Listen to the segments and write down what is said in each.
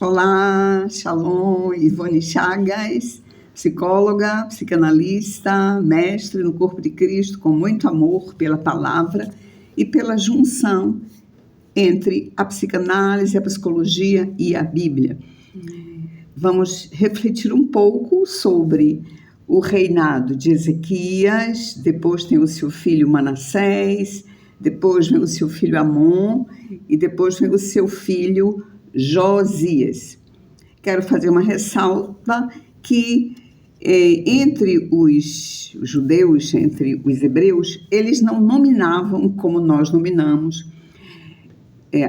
Olá, Shalom, Ivone Chagas, psicóloga, psicanalista, mestre no corpo de Cristo, com muito amor pela palavra e pela junção entre a psicanálise, a psicologia e a Bíblia. Vamos refletir um pouco sobre o reinado de Ezequias, depois tem o seu filho Manassés, depois vem o seu filho Amon e depois vem o seu filho Josias. Quero fazer uma ressalva que entre os judeus, entre os hebreus, eles não nominavam como nós nominamos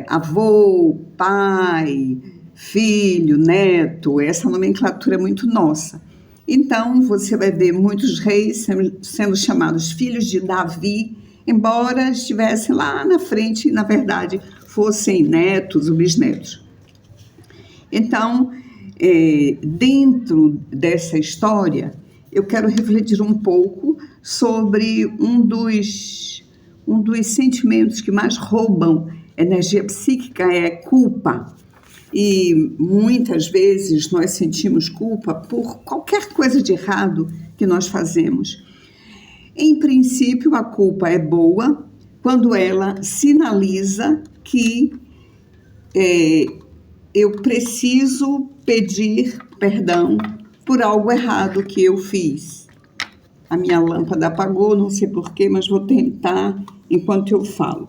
avô, pai, filho, neto. Essa nomenclatura é muito nossa. Então, você vai ver muitos reis sendo chamados filhos de Davi, embora estivessem lá na frente e, na verdade, fossem netos ou bisnetos. Então, dentro dessa história, eu quero refletir um pouco sobre um dos sentimentos que mais roubam energia psíquica, é culpa. E muitas vezes nós sentimos culpa por qualquer coisa de errado que nós fazemos. Em princípio, a culpa é boa quando ela sinaliza que eu preciso pedir perdão por algo errado que eu fiz. A minha lâmpada apagou, não sei porquê, mas vou tentar enquanto eu falo.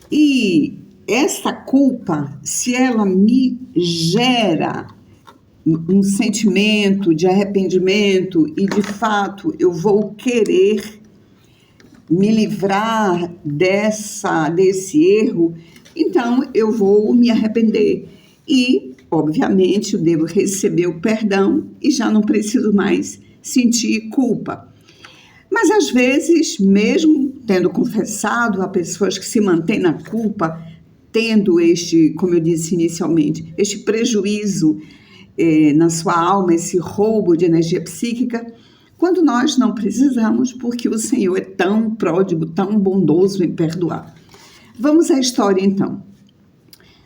E essa culpa, se ela me gera um sentimento de arrependimento e, de fato, eu vou querer me livrar desse erro, então eu vou me arrepender. E, obviamente, eu devo receber o perdão e já não preciso mais sentir culpa. Mas, às vezes, mesmo tendo confessado, há pessoas que se mantêm na culpa, tendo como eu disse inicialmente, este prejuízo na sua alma, esse roubo de energia psíquica, quando nós não precisamos, porque o Senhor é tão pródigo, tão bondoso em perdoar. Vamos à história, então.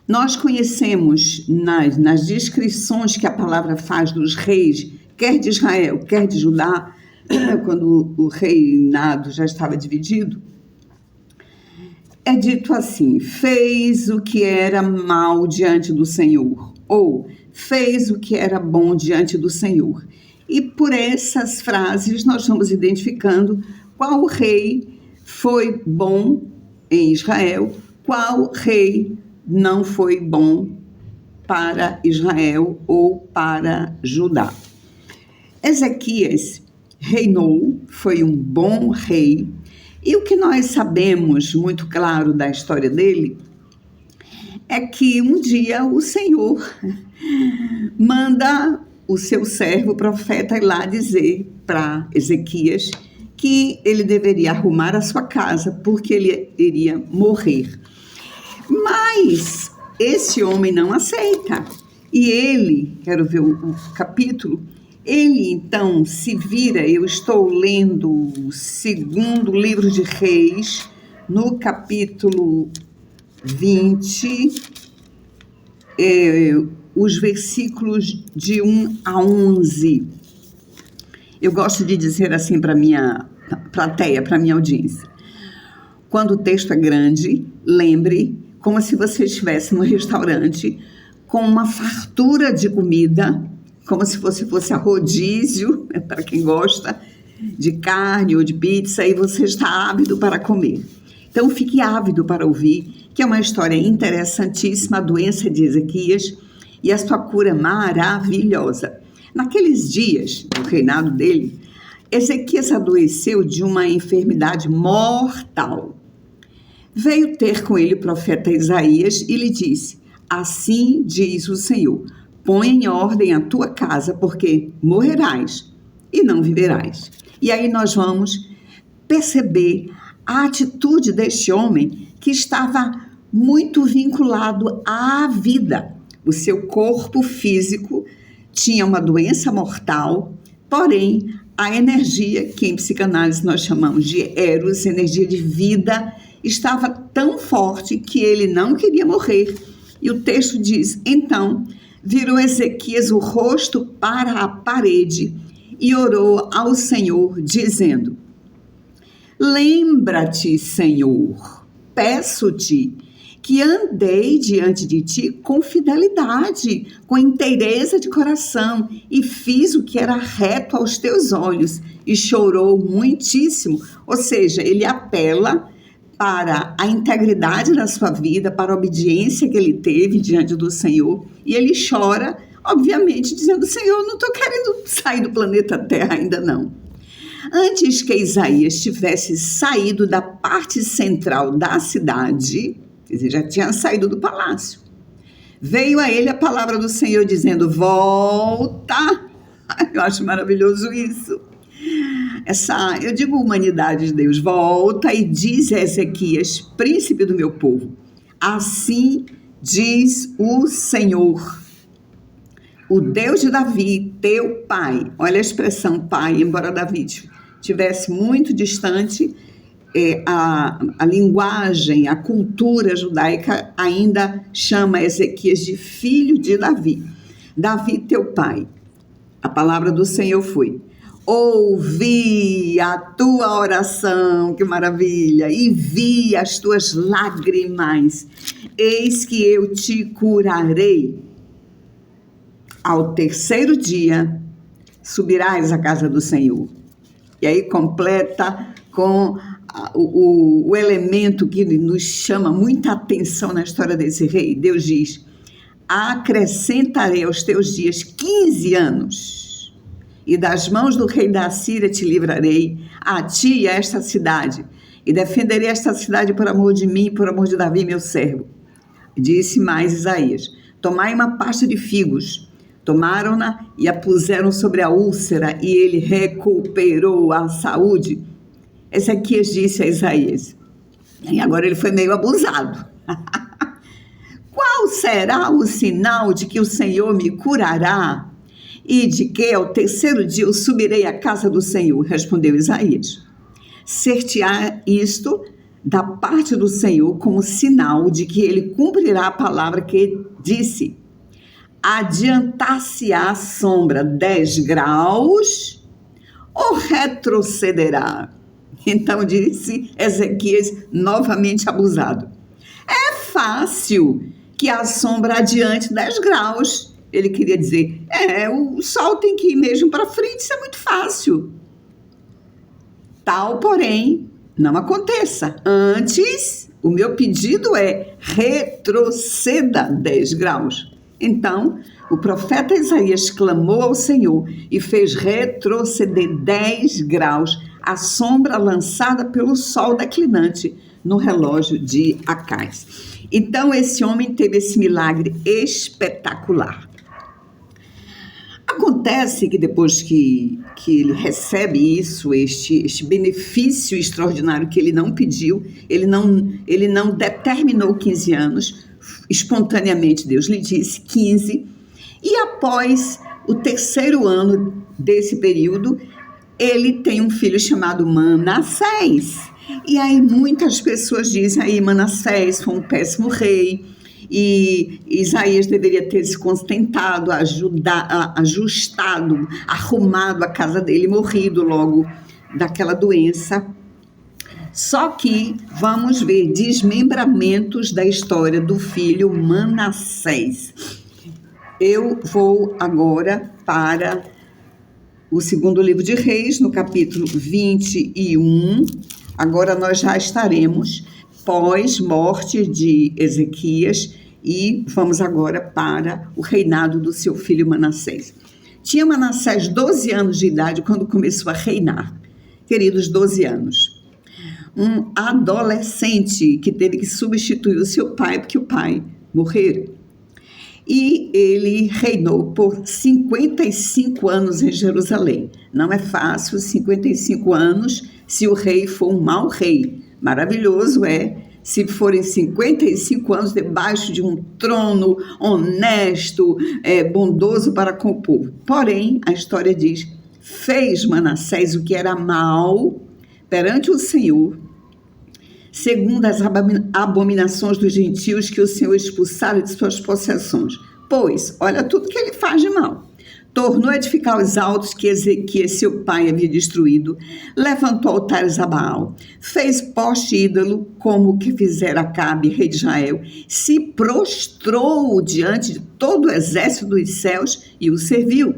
Nós conhecemos nas descrições que a palavra faz dos reis, quer de Israel, quer de Judá, quando o reinado já estava dividido, é dito assim: fez o que era mal diante do Senhor, ou fez o que era bom diante do Senhor. E por essas frases nós vamos identificando qual rei foi bom em Israel, qual rei não foi bom para Israel ou para Judá. Ezequias reinou, foi um bom rei, e o que nós sabemos muito claro da história dele é que um dia o Senhor manda o seu servo, o profeta, ir lá dizer para Ezequias que ele deveria arrumar a sua casa porque ele iria morrer. Mas esse homem não aceita. E ele, quero ver o capítulo, ele então se vira. Eu estou lendo o segundo livro de Reis, no capítulo 20, os versículos de 1 a 11. Eu gosto de dizer assim para minha plateia, para minha audiência: quando o texto é grande, lembre como se você estivesse no restaurante com uma fartura de comida, como se você fosse a rodízio, para quem gosta de carne ou de pizza, e você está ávido para comer. Então, fique ávido para ouvir, que é uma história interessantíssima, a doença de Ezequias e a sua cura maravilhosa. Naqueles dias do reinado dele, Ezequias adoeceu de uma enfermidade mortal. Veio ter com ele o profeta Isaías e lhe disse: assim diz o Senhor, põe em ordem a tua casa, porque morrerás e não viverás. E aí nós vamos perceber a atitude deste homem que estava muito vinculado à vida. O seu corpo físico tinha uma doença mortal, porém a energia, que em psicanálise nós chamamos de eros, energia de vida, estava tão forte que ele não queria morrer E o texto diz: então virou Ezequias o rosto para a parede e orou ao Senhor, dizendo: lembra-te, Senhor, peço-te que andei diante de ti com fidelidade, com inteireza de coração, e fiz o que era reto aos teus olhos, e chorou muitíssimo. Ou seja, ele apela para a integridade da sua vida, para a obediência que ele teve diante do Senhor, e ele chora, obviamente, dizendo: Senhor, não estou querendo sair do planeta Terra ainda não. Antes que Isaías tivesse saído da parte central da cidade, quer dizer, já tinha saído do palácio, veio a ele a palavra do Senhor dizendo: volta. Eu acho maravilhoso isso. Eu digo humanidade de Deus: volta e diz a Ezequias, príncipe do meu povo, assim diz o Senhor, o Deus de Davi, teu pai. Olha a expressão pai, embora Davi estivesse muito distante, a linguagem, a cultura judaica ainda chama Ezequias de filho de Davi. Davi, teu pai. A palavra do Senhor foi: ouvi a tua oração, que maravilha, e vi as tuas lágrimas, eis que eu te curarei. Ao terceiro dia subirás à casa do Senhor. E aí completa com o elemento que nos chama muita atenção na história desse rei. Deus diz: acrescentarei aos teus dias 15 anos, e das mãos do rei da Assíria te livrarei, a ti e a esta cidade, e defenderei esta cidade por amor de mim e por amor de Davi, meu servo. Disse mais Isaías: tomai uma pasta de figos. Tomaram-na e a puseram sobre a úlcera, e ele recuperou a saúde. Ezequias disse a Isaías, e agora ele foi meio abusado: qual será o sinal de que o Senhor me curará e de que ao terceiro dia eu subirei à casa do Senhor? Respondeu Isaías: ser-te-á isto da parte do Senhor como sinal de que ele cumprirá a palavra que disse: adiantar-se-á a sombra 10 graus ou retrocederá? Então disse Ezequias, novamente abusado: é fácil que a sombra adiante 10 graus. Ele queria dizer: o sol tem que ir mesmo para frente, isso é muito fácil. Tal, porém, não aconteça. Antes, o meu pedido é: retroceda 10 graus. Então, o profeta Isaías clamou ao Senhor e fez retroceder 10 graus a sombra lançada pelo sol declinante no relógio de Acais. Então, esse homem teve esse milagre espetacular. Acontece que depois que ele recebe isso, este benefício extraordinário que ele não pediu, ele não determinou 15 anos, espontaneamente Deus lhe disse 15, e após o terceiro ano desse período, ele tem um filho chamado Manassés. E aí muitas pessoas dizem: aí Manassés foi um péssimo rei, e Isaías deveria ter se contentado, ajustado, arrumado a casa dele, morrido logo daquela doença. Só que vamos ver desmembramentos da história do filho Manassés. Eu vou agora para o segundo livro de Reis, no capítulo 21. Agora nós já estaremos pós-morte de Ezequias e vamos agora para o reinado do seu filho Manassés. Tinha Manassés 12 anos de idade quando começou a reinar. Queridos, 12 anos. Um adolescente que teve que substituir o seu pai porque o pai morreu. E ele reinou por 55 anos em Jerusalém. Não é fácil 55 anos se o rei for um mau rei. Maravilhoso se forem 55 anos debaixo de um trono honesto, bondoso para com o povo. Porém, a história diz: fez Manassés o que era mal perante o Senhor, segundo as abominações dos gentios que o Senhor expulsara de suas possessões. Pois, olha tudo que ele faz de mal. Tornou a edificar os altos que Ezequias, seu pai, havia destruído, levantou altares a Baal, fez poste ídolo, como o que fizera Acabe, rei de Israel, se prostrou diante de todo o exército dos céus e o serviu.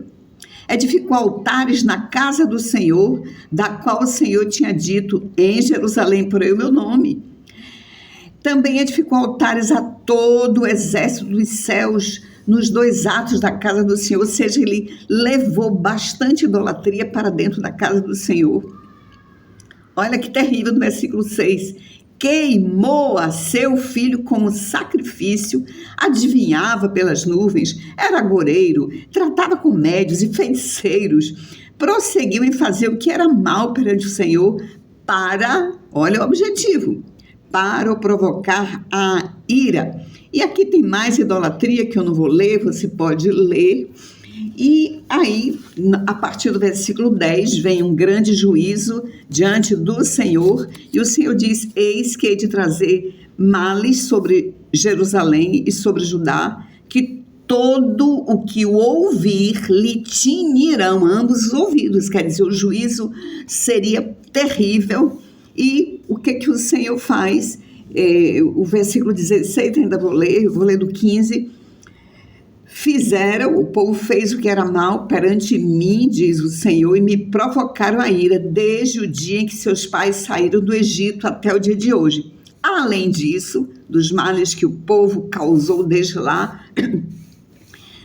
Edificou altares na casa do Senhor, da qual o Senhor tinha dito, em Jerusalém porei o meu nome. Também edificou altares a todo o exército dos céus, nos 2 atos da casa do Senhor, ou seja, ele levou bastante idolatria para dentro da casa do Senhor. Olha que terrível no versículo 6. Queimou a seu filho como sacrifício, adivinhava pelas nuvens, era agoureiro, tratava com médios e feiticeiros, prosseguiu em fazer o que era mal perante o Senhor para, olha o objetivo, para o provocar a ira. E aqui tem mais idolatria que eu não vou ler, você pode ler. E aí, a partir do versículo 10, vem um grande juízo diante do Senhor. E o Senhor diz, eis que hei de trazer males sobre Jerusalém e sobre Judá, que todo o que o ouvir lhe tinirão ambos os ouvidos. Quer dizer, o juízo seria terrível. E o que o Senhor faz? O versículo 16, ainda vou ler do 15. O povo fez o que era mal perante mim, diz o Senhor, e me provocaram a ira desde o dia em que seus pais saíram do Egito até o dia de hoje. Além disso, dos males que o povo causou desde lá,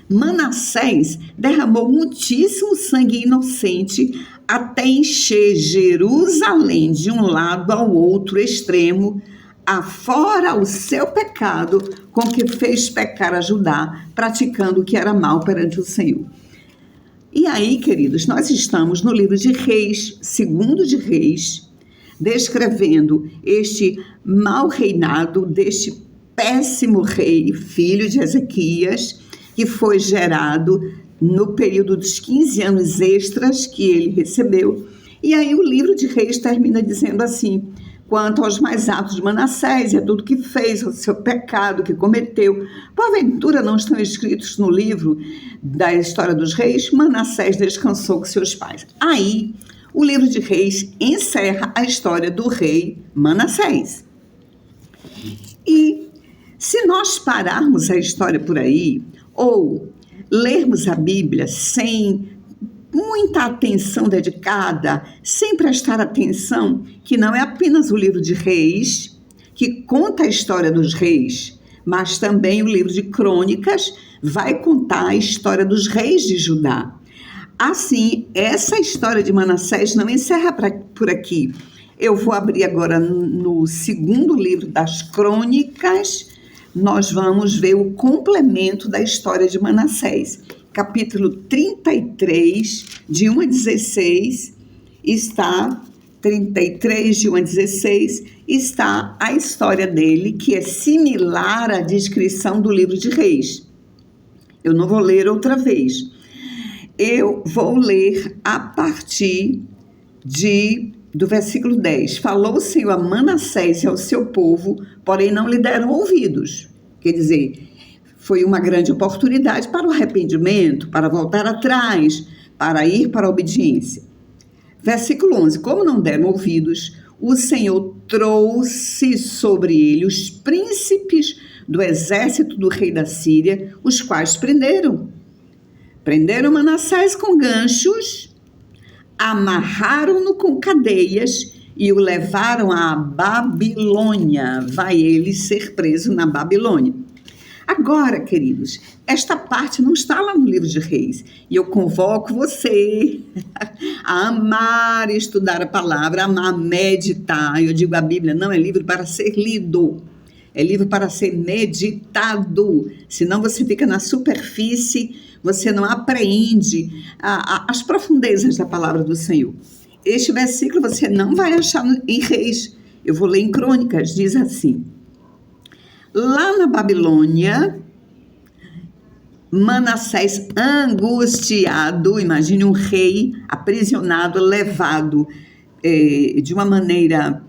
Manassés derramou muitíssimo sangue inocente até encher Jerusalém de um lado ao outro extremo, afora o seu pecado, com que fez pecar a Judá, praticando o que era mal perante o Senhor. E aí, queridos, nós estamos no livro de Reis, 2 de Reis, descrevendo este mau reinado deste péssimo rei, filho de Ezequias, que foi gerado no período dos 15 anos extras que ele recebeu. E aí o livro de Reis termina dizendo assim, quanto aos mais atos de Manassés, e a tudo que fez, ao seu pecado que cometeu, porventura não estão escritos no livro da história dos reis? Manassés descansou com seus pais. Aí, o livro de Reis encerra a história do rei Manassés. E se nós pararmos a história por aí, ou lermos a Bíblia sem muita atenção dedicada, sem prestar atenção que não é apenas o livro de Reis, que conta a história dos reis, mas também o livro de Crônicas vai contar a história dos reis de Judá. Assim, essa história de Manassés não encerra por aqui. Eu vou abrir agora no 2º livro das Crônicas, nós vamos ver o complemento da história de Manassés. Capítulo 33, de 1 a 16, está 33, de 1 a 16, está a história dele, que é similar à descrição do livro de Reis. Eu não vou ler outra vez. Eu vou ler a partir do versículo 10. Falou o Senhor a Manassés e ao seu povo, porém não lhe deram ouvidos. Quer dizer, foi uma grande oportunidade para o arrependimento, para voltar atrás, para ir para a obediência. Versículo 11. Como não deram ouvidos, o Senhor trouxe sobre ele os príncipes do exército do rei da Síria, os quais prenderam. Prenderam Manassés com ganchos, amarraram-no com cadeias e o levaram à Babilônia. Vai ele ser preso na Babilônia. Agora, queridos, esta parte não está lá no livro de Reis. E eu convoco você a amar estudar a palavra, amar meditar. Eu digo, a Bíblia não é livro para ser lido, é livro para ser meditado. Senão você fica na superfície, você não apreende as profundezas da palavra do Senhor. Este versículo você não vai achar em Reis. Eu vou ler em Crônicas, diz assim. Lá na Babilônia, Manassés angustiado, imagine um rei aprisionado, levado de uma maneira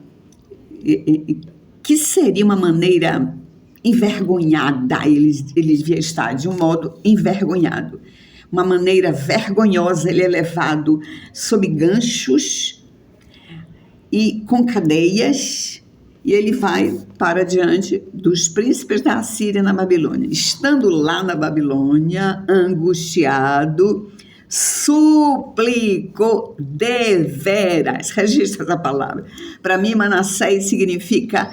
que seria uma maneira envergonhada, ele devia estar de um modo envergonhado. Uma maneira vergonhosa, ele é levado sob ganchos e com cadeias, e ele vai para diante dos príncipes da Assíria na Babilônia. Estando lá na Babilônia, angustiado, suplicou deveras. Registra essa palavra. Para mim, Manassés significa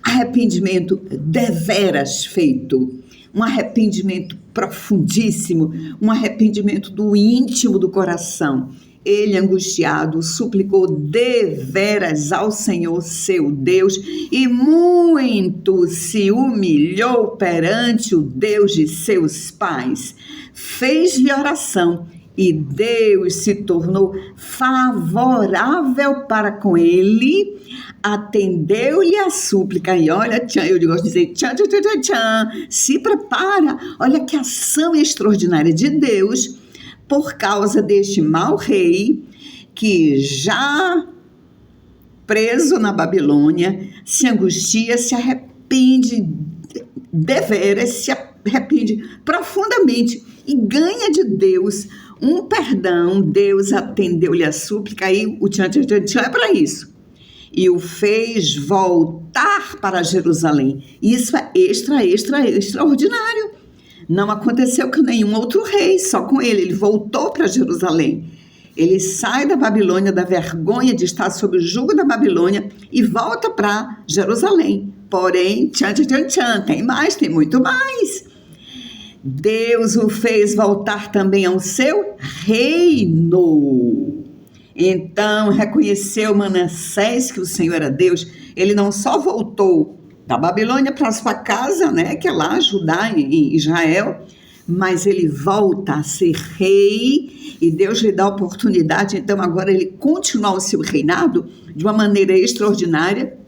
arrependimento deveras feito. Um arrependimento profundíssimo, um arrependimento do íntimo do coração. Ele, angustiado, suplicou deveras ao Senhor seu Deus e muito se humilhou perante o Deus de seus pais. Fez-lhe oração e Deus se tornou favorável para com ele, atendeu-lhe a súplica. E olha, eu gosto de dizer, tchan, tchan, tchan, tchan, se prepara. Olha que ação extraordinária de Deus por causa deste mau rei que já preso na Babilônia se angustia, se arrepende deveras, se arrepende profundamente e ganha de Deus um perdão. Deus atendeu-lhe a súplica, aí o tchan, tchan, tchan, tchan é para isso. E o fez voltar para Jerusalém. Isso é extraordinário. Não aconteceu com nenhum outro rei, só com ele. Ele voltou para Jerusalém. Ele sai da Babilônia, da vergonha de estar sob o jugo da Babilônia e volta para Jerusalém. Porém, tchan, tchan, tchan, tchan, tem mais, tem muito mais. Deus o fez voltar também ao seu reino. Então, reconheceu Manassés que o Senhor era Deus. Ele não só voltou da Babilônia para sua casa, né, que é lá, Judá, em Israel, mas ele volta a ser rei e Deus lhe dá a oportunidade, então agora ele continuar o seu reinado de uma maneira extraordinária,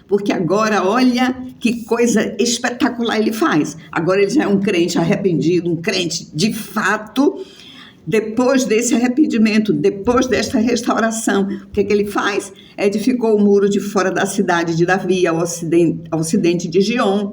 porque agora, olha que coisa espetacular ele faz. Agora ele já é um crente arrependido, um crente de fato. Depois desse arrependimento, depois desta restauração, o que ele faz? Edificou o muro de fora da cidade de Davi, ao ocidente de Gion.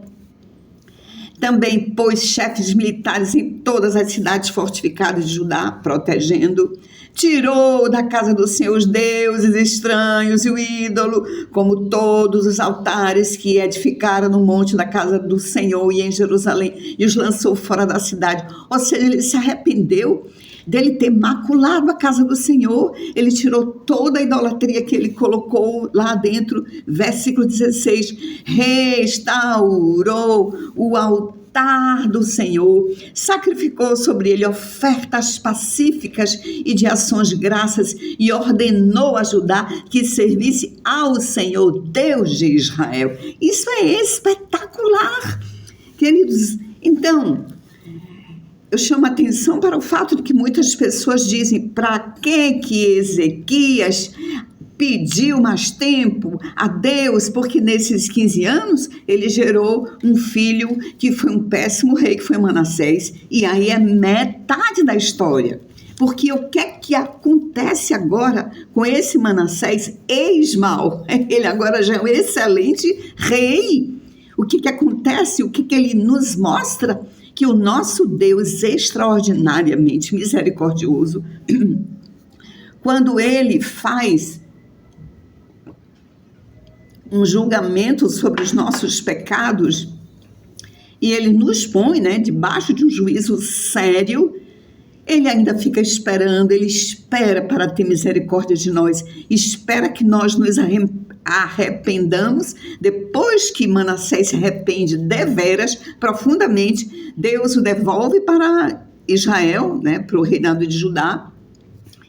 Também pôs chefes militares em todas as cidades fortificadas de Judá, protegendo. Tirou da casa do Senhor os deuses estranhos e o ídolo, como todos os altares que edificaram no monte da casa do Senhor e em Jerusalém, e os lançou fora da cidade. Ou seja, ele se arrependeu dele ter maculado a casa do Senhor. Ele tirou toda a idolatria que ele colocou lá dentro. Versículo 16, restaurou o altar do Senhor, sacrificou sobre ele ofertas pacíficas e de ações de graças e ordenou a Judá que servisse ao Senhor, Deus de Israel. Isso é espetacular, queridos. Então, eu chamo a atenção para o fato de que muitas pessoas dizem, para que Ezequias pediu mais tempo a Deus? Porque nesses 15 anos ele gerou um filho que foi um péssimo rei, que foi Manassés, e aí é metade da história. Porque o que é que acontece agora com esse Manassés ex-mau? Ele agora já é um excelente rei. O que acontece? O que ele nos mostra? Que o nosso Deus extraordinariamente misericordioso, quando ele faz um julgamento sobre os nossos pecados e ele nos põe, né, debaixo de um juízo sério, ele ainda fica esperando, ele espera para ter misericórdia de nós, espera que nós nos arrependamos. Depois que Manassés se arrepende deveras, profundamente, Deus o devolve para Israel, né, para o reinado de Judá.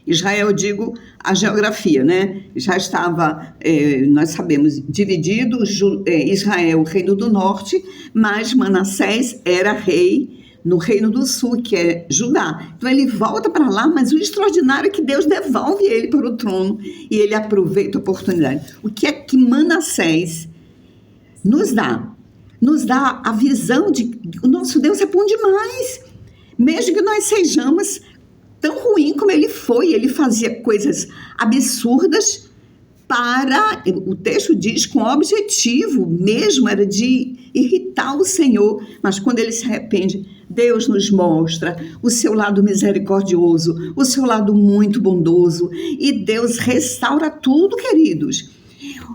Israel, digo, a geografia, né? Já estava, nós sabemos, dividido, Israel, o reino do norte, mas Manassés era rei no reino do sul, que é Judá. Então ele volta para lá, mas o extraordinário é que Deus devolve ele para o trono e ele aproveita a oportunidade. O que é que Manassés nos dá? Nos dá a visão de que o nosso Deus é bom demais. Mesmo que nós sejamos tão ruim como ele foi, ele fazia coisas absurdas, o texto diz, com o objetivo mesmo era de irritar o Senhor, mas quando ele se arrepende, Deus nos mostra o seu lado misericordioso, o seu lado muito bondoso, e Deus restaura tudo, queridos.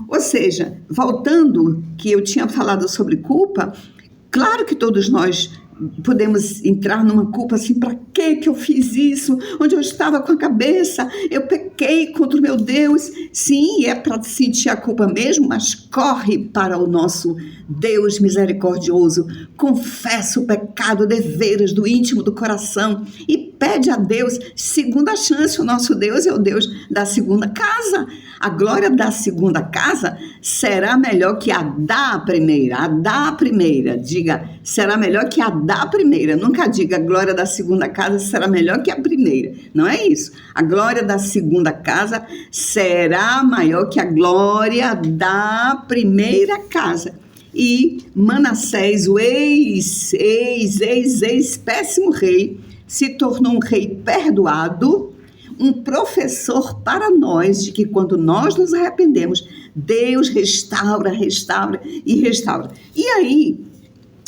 Ou seja, voltando, que eu tinha falado sobre culpa, claro que todos nós podemos entrar numa culpa assim, para que eu fiz isso? Onde eu estava com a cabeça? Eu pequei contra o meu Deus. Sim, é para sentir a culpa mesmo, mas corre para o nosso Deus misericordioso. Confessa o pecado deveras do íntimo do coração e pede a Deus segunda chance. O nosso Deus é o Deus da segunda casa. A glória da segunda casa será melhor que a da primeira. A da primeira, diga, será melhor que a da primeira. Nunca diga a glória da segunda casa será melhor que a primeira. Não é isso. A glória da segunda casa será maior que a glória da primeira casa. E Manassés, o péssimo rei, se tornou um rei perdoado, um professor para nós de que quando nós nos arrependemos, Deus restaura e restaura. E aí,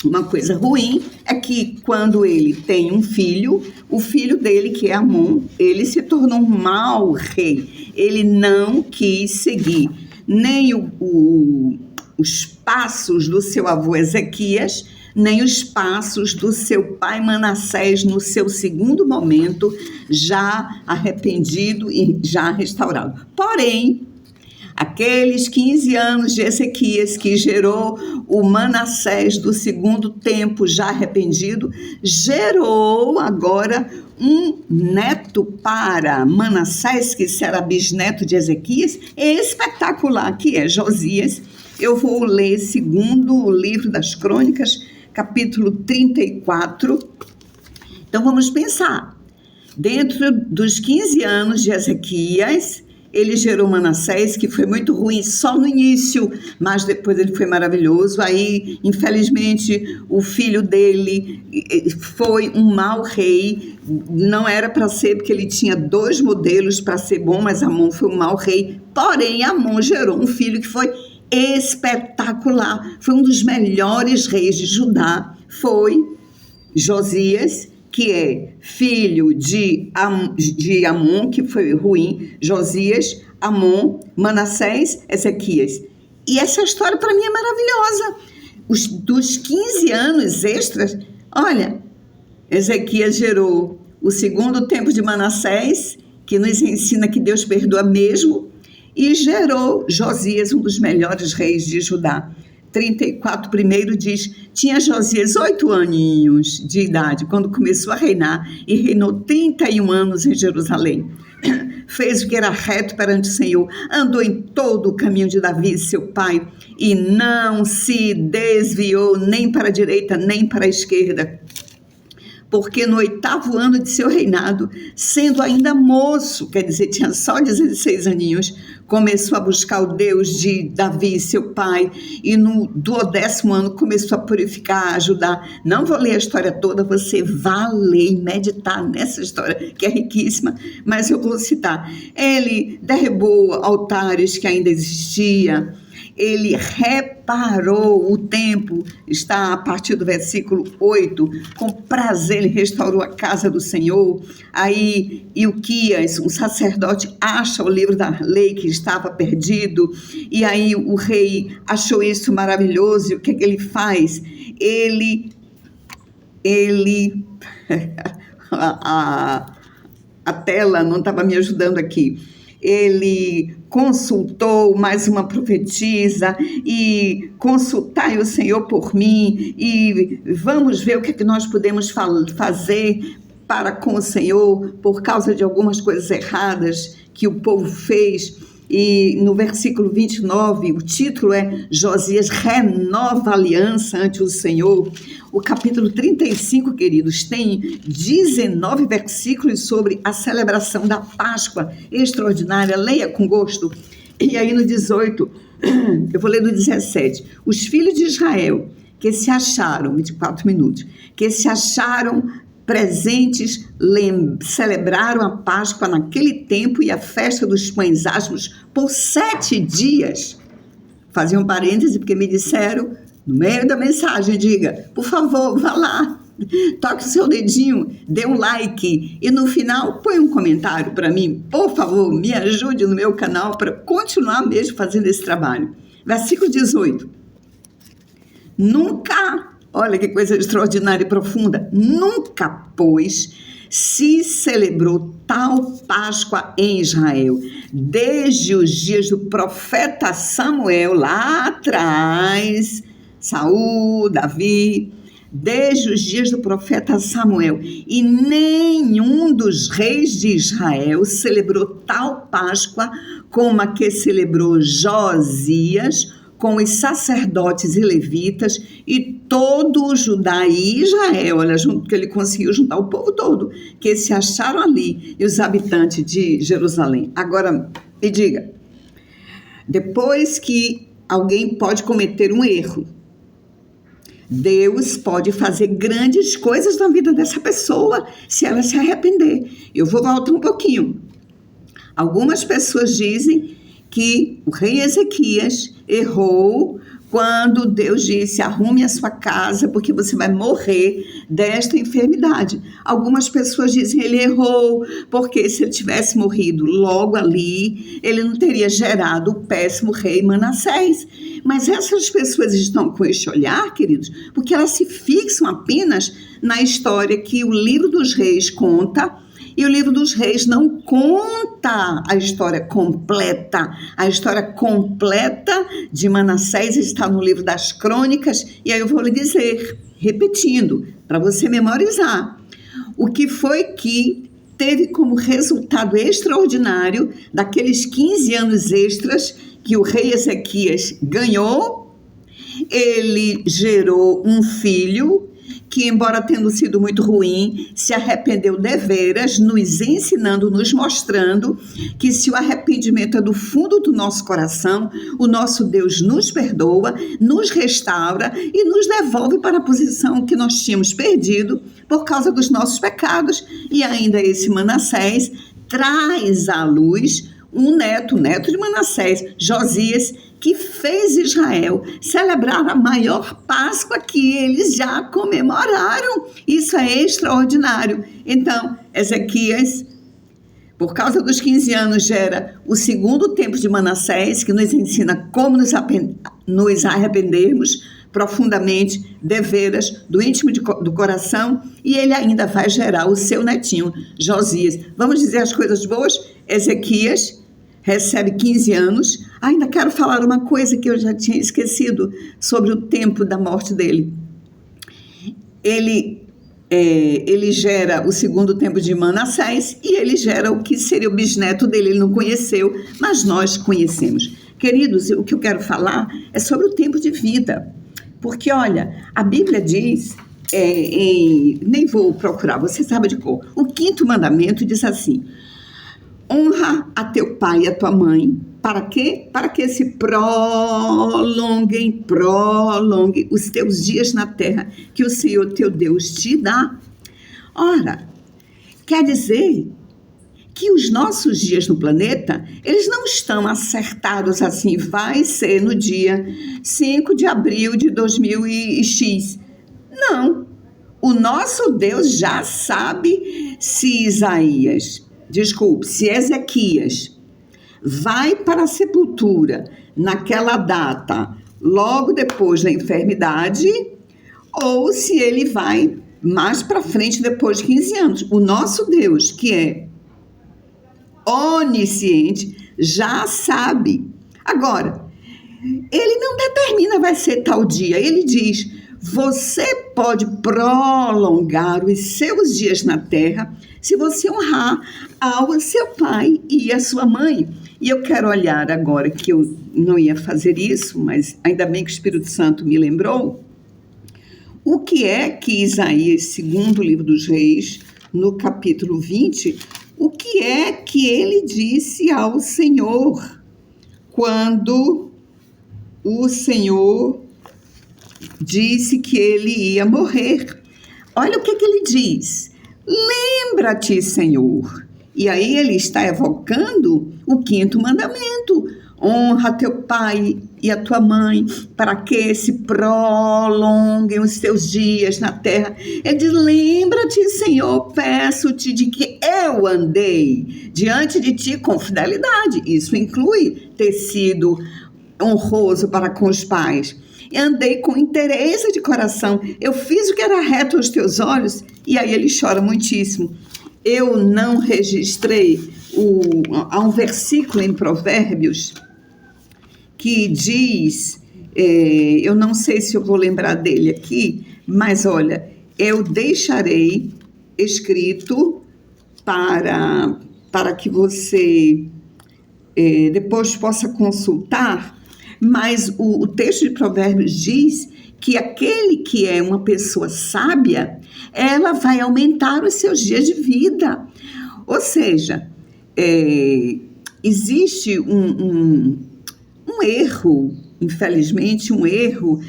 uma coisa ruim é que quando ele tem um filho, o filho dele, que é Amon, ele se tornou um mau rei. Ele não quis seguir nem os passos do seu avô Ezequias, nem os passos do seu pai Manassés no seu segundo momento, já arrependido e já restaurado. Porém, aqueles 15 anos de Ezequias que gerou o Manassés do segundo tempo já arrependido, gerou agora um neto para Manassés, que será bisneto de Ezequias, espetacular, que é Josias. Eu vou ler segundo o livro das Crônicas, capítulo 34. Então vamos pensar. Dentro dos 15 anos de Ezequias, ele gerou Manassés, que foi muito ruim só no início, mas depois ele foi maravilhoso. Aí, infelizmente, o filho dele foi um mau rei. Não era para ser, porque ele tinha 2 modelos para ser bom, mas Amon foi um mau rei. Porém, Amon gerou um filho que foi espetacular. Foi um dos melhores reis de Judá. Foi Josias, que é filho de Amon, que foi ruim, Josias, Amon, Manassés, Ezequias. E essa história para mim é maravilhosa. Dos 15 anos extras, olha, Ezequias gerou o segundo tempo de Manassés, que nos ensina que Deus perdoa mesmo, e gerou Josias, um dos melhores reis de Judá. 34, primeiro diz, tinha Josias 8 aninhos de idade, quando começou a reinar, e reinou 31 anos em Jerusalém. Fez o que era reto perante o Senhor, andou em todo o caminho de Davi, seu pai, e não se desviou nem para a direita, nem para a esquerda. Porque no 8º ano de seu reinado, sendo ainda moço, quer dizer, tinha só 16 aninhos, começou a buscar o Deus de Davi, seu pai, e no 12º ano começou a purificar, a ajudar. Não vou ler a história toda, você vai ler e meditar nessa história, que é riquíssima, mas eu vou citar. Ele derrubou altares que ainda existiam, ele reparou o templo, está a partir do versículo 8, com prazer ele restaurou a casa do Senhor. Aí Ilquias, um sacerdote, acha o livro da lei que estava perdido, e aí o rei achou isso maravilhoso, e o que é que ele faz? Ele a tela não estava me ajudando aqui. Ele consultou mais uma profetisa e consultai o Senhor por mim e vamos ver o que é que nós podemos fazer para com o Senhor por causa de algumas coisas erradas que o povo fez. E no versículo 29, o título é Josias renova a aliança ante o Senhor. O capítulo 35, queridos, tem 19 versículos sobre a celebração da Páscoa extraordinária. Leia com gosto. E aí no 18, eu vou ler no 17. Os filhos de Israel que se acharam, 24 minutos, que se acharam presentes celebraram a Páscoa naquele tempo e a festa dos pães asmos por 7 dias. Fazia um parêntese porque me disseram, no meio da mensagem, diga, por favor, vá lá, toque o seu dedinho, dê um like e no final põe um comentário para mim, por favor, me ajude no meu canal para continuar mesmo fazendo esse trabalho. Versículo 18. Nunca, olha que coisa extraordinária e profunda, nunca, pois, se celebrou tal Páscoa em Israel, desde os dias do profeta Samuel, lá atrás, Saul, Davi, desde os dias do profeta Samuel, e nenhum dos reis de Israel celebrou tal Páscoa como a que celebrou Josias, com os sacerdotes e levitas e todo o Judá e Israel, olha, junto que ele conseguiu juntar o povo todo, que se acharam ali, e os habitantes de Jerusalém. Agora, me diga, depois que alguém pode cometer um erro, Deus pode fazer grandes coisas na vida dessa pessoa, se ela se arrepender. Eu vou voltar um pouquinho. Algumas pessoas dizem que o rei Ezequias errou quando Deus disse, arrume a sua casa porque você vai morrer desta enfermidade. Algumas pessoas dizem, ele errou porque se ele tivesse morrido logo ali, ele não teria gerado o péssimo rei Manassés. Mas essas pessoas estão com este olhar, queridos, porque elas se fixam apenas na história que o livro dos reis conta. E o livro dos reis não conta a história completa. A história completa de Manassés está no livro das crônicas. E aí eu vou lhe dizer, repetindo, para você memorizar. O que foi que teve como resultado extraordinário daqueles 15 anos extras que o rei Ezequias ganhou? Ele gerou um filho que, embora tendo sido muito ruim, se arrependeu deveras, nos ensinando, nos mostrando que se o arrependimento é do fundo do nosso coração, o nosso Deus nos perdoa, nos restaura e nos devolve para a posição que nós tínhamos perdido por causa dos nossos pecados. E ainda esse Manassés traz à luz um neto, o neto de Manassés, Josias, que fez Israel celebrar a maior Páscoa que eles já comemoraram. Isso é extraordinário. Então, Ezequias, por causa dos 15 anos, gera o segundo tempo de Manassés, que nos ensina como nos arrependermos profundamente, deveras, do íntimo do coração, e ele ainda vai gerar o seu netinho, Josias. Vamos dizer as coisas boas? Ezequias recebe 15 anos. Ainda quero falar uma coisa que eu já tinha esquecido sobre o tempo da morte dele. Ele gera o segundo tempo de Manassés e ele gera o que seria o bisneto dele. Ele não conheceu, mas nós conhecemos. Queridos, o que eu quero falar é sobre o tempo de vida. Porque, olha, a Bíblia diz, nem vou procurar, você sabe de cor. O 5º mandamento diz assim: honra a teu pai e a tua mãe. Para quê? Para que se prolonguem os teus dias na terra que o Senhor teu Deus te dá. Ora, quer dizer que os nossos dias no planeta, eles não estão acertados assim, vai ser no dia 5 de abril de 2000 e X. Não, o nosso Deus já sabe se Ezequias vai para a sepultura naquela data, logo depois da enfermidade, ou se ele vai mais para frente, depois de 15 anos. O nosso Deus, que é onisciente, já sabe. Agora, ele não determina vai ser tal dia, ele diz: você pode prolongar os seus dias na terra se você honrar ao seu pai e a sua mãe. E eu quero olhar agora, que eu não ia fazer isso, mas ainda bem que o Espírito Santo me lembrou, o que é que Isaías, segundo o livro dos Reis, no capítulo 20, o que é que ele disse ao Senhor quando o Senhor disse que ele ia morrer? Olha o que ele diz. Lembra-te, Senhor. E aí ele está evocando o 5º mandamento. Honra teu pai e a tua mãe, para que se prolonguem os teus dias na terra. Ele diz, lembra-te, Senhor, peço-te de que eu andei diante de ti com fidelidade. Isso inclui ter sido honroso para com os pais. Andei com interesse de coração. Eu fiz o que era reto aos teus olhos. E aí ele chora muitíssimo. Eu não registrei, há um versículo em Provérbios que diz, eu não sei se eu vou lembrar dele aqui, mas olha, eu deixarei escrito para que você depois possa consultar, mas o texto de Provérbios diz que aquele que é uma pessoa sábia, ela vai aumentar os seus dias de vida. Ou seja, existe um erro, infelizmente, um erro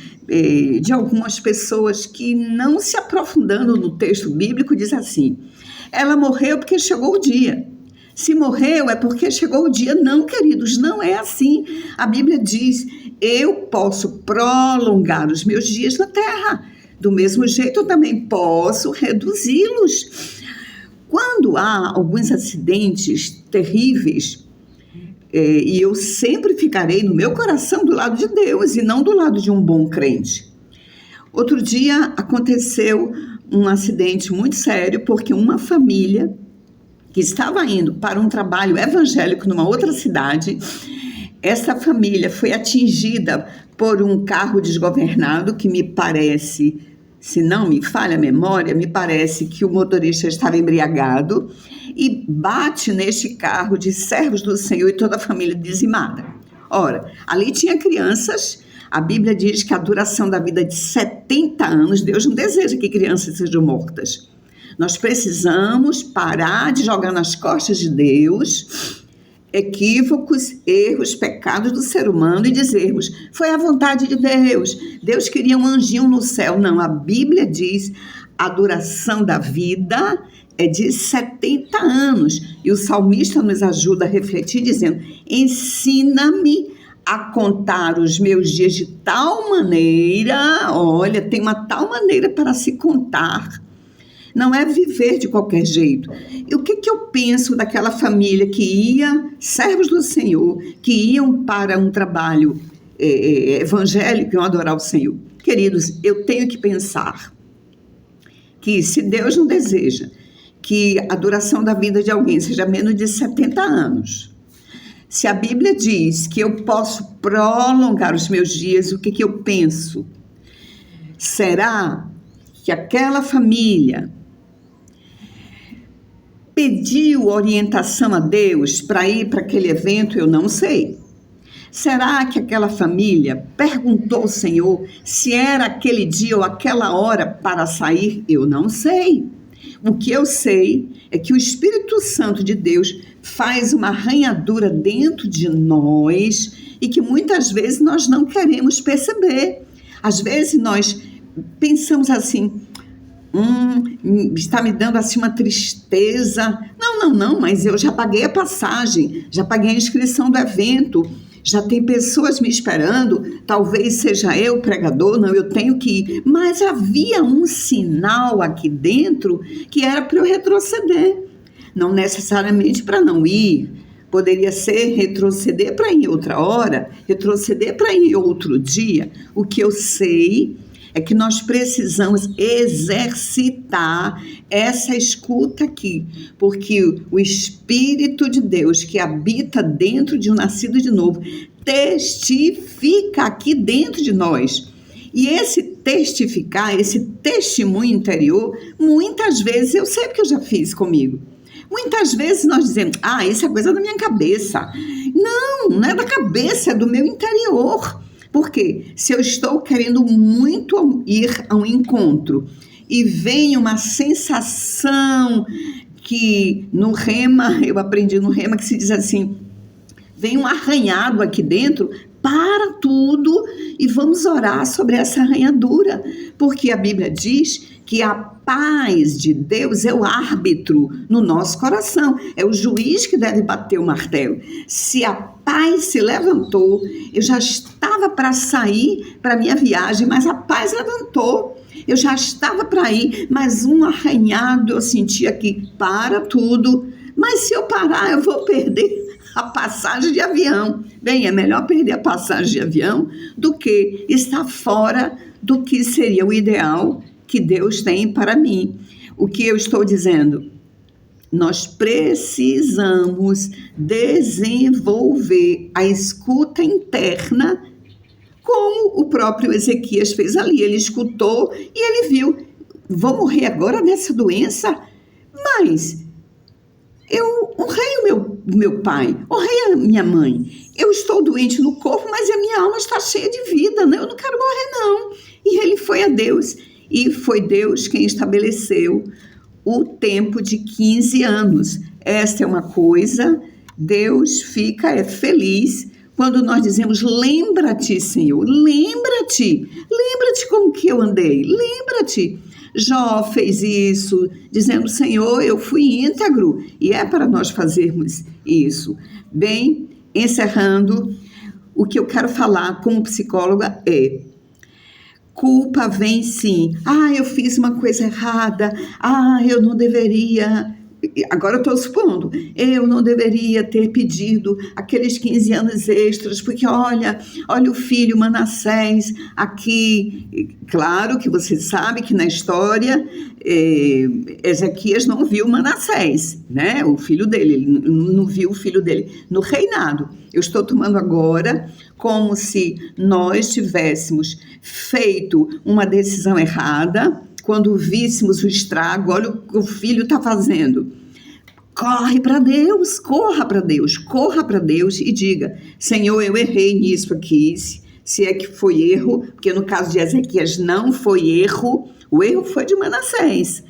de algumas pessoas que, não se aprofundando no texto bíblico, diz assim, ela morreu porque chegou o dia. Se morreu é porque chegou o dia. Não, queridos, não é assim. A Bíblia diz, eu posso prolongar os meus dias na terra. Do mesmo jeito, eu também posso reduzi-los. Quando há alguns acidentes terríveis, e eu sempre ficarei no meu coração do lado de Deus e não do lado de um bom crente. Outro dia aconteceu um acidente muito sério, porque uma família que estava indo para um trabalho evangélico numa outra cidade, essa família foi atingida por um carro desgovernado que me parece, se não me falha a memória, me parece que o motorista estava embriagado e bate neste carro de servos do Senhor e toda a família dizimada. Ora, ali tinha crianças, a Bíblia diz que a duração da vida é de 70 anos, Deus não deseja que crianças sejam mortas. Nós precisamos parar de jogar nas costas de Deus equívocos, erros, pecados do ser humano e dizermos, foi a vontade de Deus, Deus queria um anjinho no céu. Não, a Bíblia diz, a duração da vida é de 70 anos. E o salmista nos ajuda a refletir dizendo, ensina-me a contar os meus dias de tal maneira, olha, tem uma tal maneira para se contar. Não é viver de qualquer jeito. E o que eu penso daquela família que ia, servos do Senhor, que iam para um trabalho evangélico, iam adorar o Senhor? Queridos, eu tenho que pensar que se Deus não deseja que a duração da vida de alguém seja menos de 70 anos, se a Bíblia diz que eu posso prolongar os meus dias, o que eu penso? Será que aquela família pediu orientação a Deus para ir para aquele evento? Eu não sei. Será que aquela família perguntou ao Senhor se era aquele dia ou aquela hora para sair? Eu não sei. O que eu sei é que o Espírito Santo de Deus faz uma arranhadura dentro de nós e que muitas vezes nós não queremos perceber. Às vezes nós pensamos assim, está me dando assim uma tristeza. Não, mas eu já paguei a passagem, já paguei a inscrição do evento, já tem pessoas me esperando, talvez seja eu o pregador, não, eu tenho que ir. Mas havia um sinal aqui dentro que era para eu retroceder, não necessariamente para não ir, poderia ser retroceder para ir outra hora, retroceder para ir outro dia. O que eu sei é que nós precisamos exercitar essa escuta aqui, porque o Espírito de Deus que habita dentro de um nascido de novo testifica aqui dentro de nós. E esse testificar, esse testemunho interior, muitas vezes, eu sei porque eu já fiz comigo. Muitas vezes nós dizemos, isso é coisa da minha cabeça. Não é da cabeça, é do meu interior. Porque se eu estou querendo muito ir a um encontro e vem uma sensação que no Rema, eu aprendi no Rema que se diz assim, vem um arranhado aqui dentro, para tudo e vamos orar sobre essa arranhadura, porque a Bíblia diz que a paz de Deus é o árbitro no nosso coração, é o juiz que deve bater o martelo. Se a paz se levantou, eu já estava para sair para minha viagem, mas a paz levantou. Eu já estava para ir, mas um arranhado eu sentia que para tudo. Mas se eu parar, eu vou perder a passagem de avião. Bem, é melhor perder a passagem de avião do que estar fora do que seria o ideal que Deus tem para mim. O que eu estou dizendo? Nós precisamos desenvolver a escuta interna, como o próprio Ezequias fez ali. Ele escutou e ele viu, vou morrer agora dessa doença, mas eu honrei o meu pai, honrei a minha mãe. Eu estou doente no corpo, mas a minha alma está cheia de vida, né? Eu não quero morrer, não. E ele foi a Deus, e foi Deus quem estabeleceu o tempo de 15 anos. Esta é uma coisa, Deus fica feliz quando nós dizemos, lembra-te, Senhor, lembra-te como que eu andei, lembra-te. Jó fez isso, dizendo, Senhor, eu fui íntegro, e é para nós fazermos isso. Bem, encerrando, o que eu quero falar como psicóloga é, culpa vem sim, eu fiz uma coisa errada, eu não deveria, agora eu estou supondo, eu não deveria ter pedido aqueles 15 anos extras, porque olha o filho Manassés aqui. Claro que você sabe que na história Ezequias não viu Manassés, né? O filho dele, ele não viu o filho dele no reinado. Eu estou tomando agora como se nós tivéssemos feito uma decisão errada, quando víssemos o estrago, olha o que o filho está fazendo. Corre para Deus, corra para Deus, corra para Deus e diga, Senhor, eu errei nisso aqui, se é que foi erro, porque no caso de Ezequias não foi erro, o erro foi de Manassés.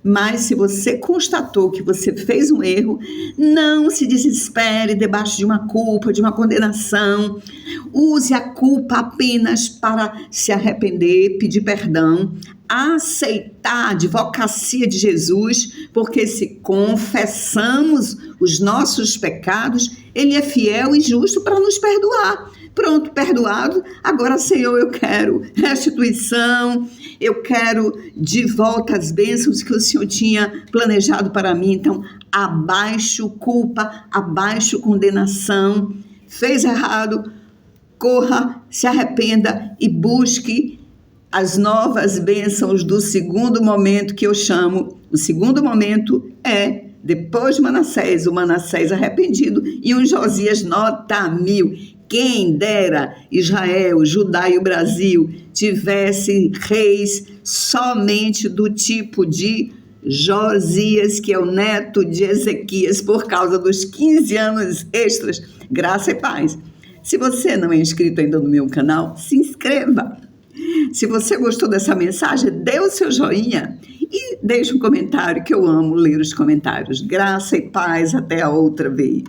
Mas se você constatou que você fez um erro, não se desespere debaixo de uma culpa, de uma condenação. Use a culpa apenas para se arrepender, pedir perdão, aceitar a advocacia de Jesus, porque se confessamos os nossos pecados, Ele é fiel e justo para nos perdoar. Pronto, perdoado, agora, Senhor, eu quero restituição, eu quero de volta as bênçãos que o Senhor tinha planejado para mim. Então, abaixo culpa, abaixo condenação, fez errado, corra, se arrependa e busque as novas bênçãos do segundo momento que eu chamo. O segundo momento é depois de Manassés, o Manassés arrependido e um Josias nota 1000. Quem dera Israel, Judá e o Brasil tivessem reis somente do tipo de Josias, que é o neto de Ezequias, por causa dos 15 anos extras. Graça e paz. Se você não é inscrito ainda no meu canal, se inscreva. Se você gostou dessa mensagem, dê o seu joinha e deixe um comentário, que eu amo ler os comentários. Graça e paz, até a outra vez.